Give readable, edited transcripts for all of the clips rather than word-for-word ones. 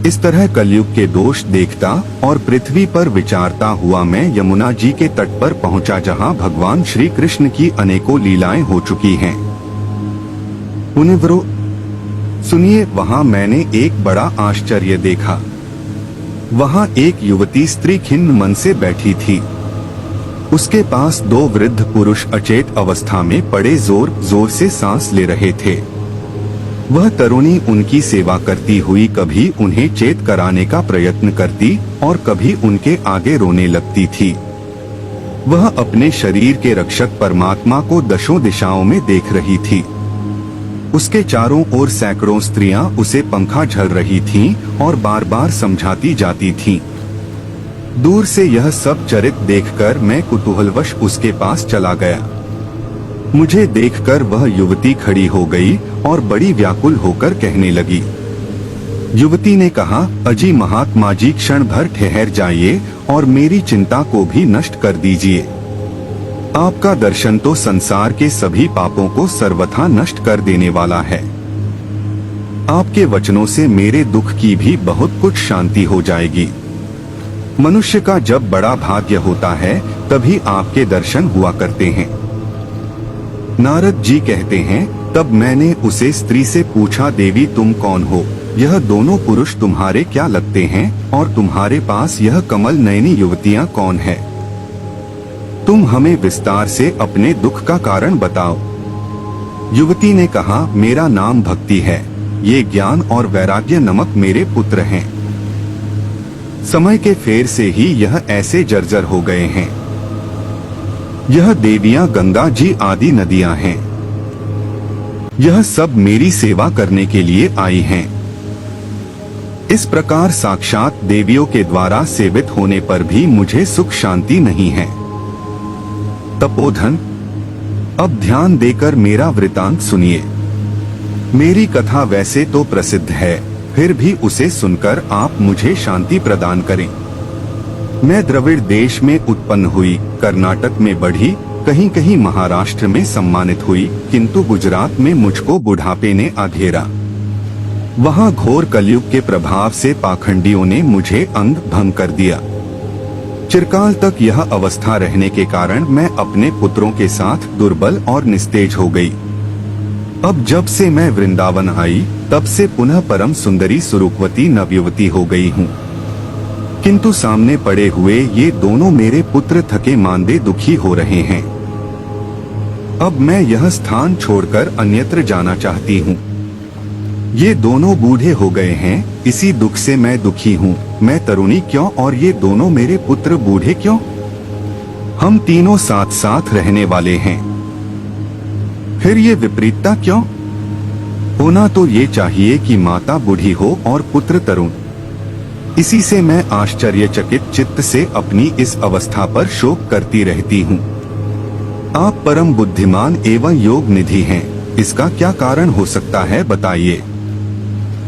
इस तरह कलयुग के दोष देखता और पृथ्वी पर विचारता हुआ मैं यमुना जी के तट पर पहुंचा, जहां भगवान श्री कृष्ण की अनेकों लीलाएं हो चुकी हैं। मुनिवरों सुनिए, वहां मैंने एक बड़ा आश्चर्य देखा। वहां एक युवती स्त्री खिन्न मन से बैठी थी। उसके पास दो वृद्ध पुरुष अचेत अवस्था में पड़े जोर जोर से सांस ले रहे थे। वह तरुणी उनकी सेवा करती हुई कभी उन्हें चेत कराने का प्रयत्न करती और कभी उनके आगे रोने लगती थी। वह अपने शरीर के रक्षक परमात्मा को दशों दिशाओं में देख रही थी। उसके चारों ओर सैकड़ों स्त्रियां उसे पंखा झल रही थीं और बार बार समझाती जाती थीं। दूर से यह सब चरित देखकर मैं कुतूहलवश उसके पास चला गया। मुझे देखकर वह युवती खड़ी हो गई और बड़ी व्याकुल होकर कहने लगी। युवती ने कहा, अजी महात्मा जी, क्षण भर ठहर जाइए और मेरी चिंता को भी नष्ट कर दीजिए। आपका दर्शन तो संसार के सभी पापों को सर्वथा नष्ट कर देने वाला है। आपके वचनों से मेरे दुख की भी बहुत कुछ शांति हो जाएगी। मनुष्य का जब बड़ा भाग्य होता है तभी आपके दर्शन हुआ करते हैं। नारद जी कहते हैं, तब मैंने उसे स्त्री से पूछा, देवी तुम कौन हो? यह दोनों पुरुष तुम्हारे क्या लगते हैं और तुम्हारे पास यह कमल नयनी युवतियां कौन है? तुम हमें विस्तार से अपने दुख का कारण बताओ। युवती ने कहा, मेरा नाम भक्ति है। ये ज्ञान और वैराग्य नामक मेरे पुत्र हैं। समय के फेर से ही यह ऐसे जर्जर हो गए हैं। यह देवियां गंगा जी आदि नदियां हैं। यह सब मेरी सेवा करने के लिए आई हैं। इस प्रकार साक्षात देवियों के द्वारा सेवित होने पर भी मुझे सुख शांति नहीं है। तपोधन, अब ध्यान देकर मेरा वृतांत सुनिए। मेरी कथा वैसे तो प्रसिद्ध है, फिर भी उसे सुनकर आप मुझे शांति प्रदान करें। मैं द्रविड़ देश में उत्पन्न हुई, कर्नाटक में बढ़ी, कहीं कहीं महाराष्ट्र में सम्मानित हुई, किंतु गुजरात में मुझको बुढ़ापे ने घेरा। वहां घोर कलयुग के प्रभाव से पाखंडियों ने मुझे अंग भंग कर दिया। चिरकाल तक यह अवस्था रहने के कारण मैं अपने पुत्रों के साथ दुर्बल और निस्तेज हो गई। अब जब से मैं वृंदावन आई, तब से पुनः परम सुंदरी स्वरूपवती नवयुवती हो गई हूँ। किंतु सामने पड़े हुए ये दोनों मेरे पुत्र थके मांदे दुखी हो रहे हैं। अब मैं यह स्थान छोड़कर अन्यत्र जाना चाहती हूँ। ये दोनों बूढ़े हो गए हैं, इसी दुख से मैं दुखी हूँ। मैं तरुणी क्यों और ये दोनों मेरे पुत्र बूढ़े क्यों? हम तीनों साथ साथ रहने वाले हैं, फिर ये विपरीतता क्यों? होना तो ये चाहिए कि माता बूढ़ी हो और पुत्र तरुण। इसी से मैं आश्चर्यचकित चित्त से अपनी इस अवस्था पर शोक करती रहती हूँ। आप परम बुद्धिमान एवं योग निधि हैं, इसका क्या कारण हो सकता है, बताइए।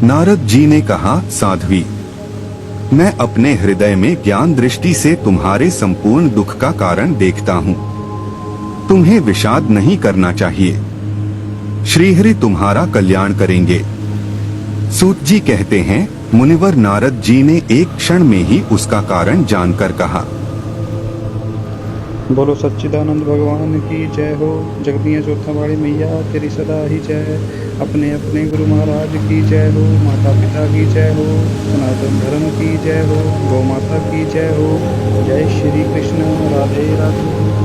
नारद जी ने कहा, साध्वी, मैं अपने हृदय में ज्ञान दृष्टि से तुम्हारे संपूर्ण दुख का कारण देखता हूँ। तुम्हें विषाद नहीं करना चाहिए। श्रीहरि तुम्हारा कल्याण करेंगे। सूत जी कहते हैं, मुनिवर नारद जी ने एक क्षण में ही उसका कारण जानकर कहा। बोलो सच्चिदानंद भगवान की जय हो। जगदिया चौथा वाली मैया तेरी सदा ही जय। अपने अपने गुरु महाराज की जय हो। माता पिता की जय हो। सनातन धर्म की जय हो। गौ माता की जय हो। जय श्री कृष्ण। राधे राधे।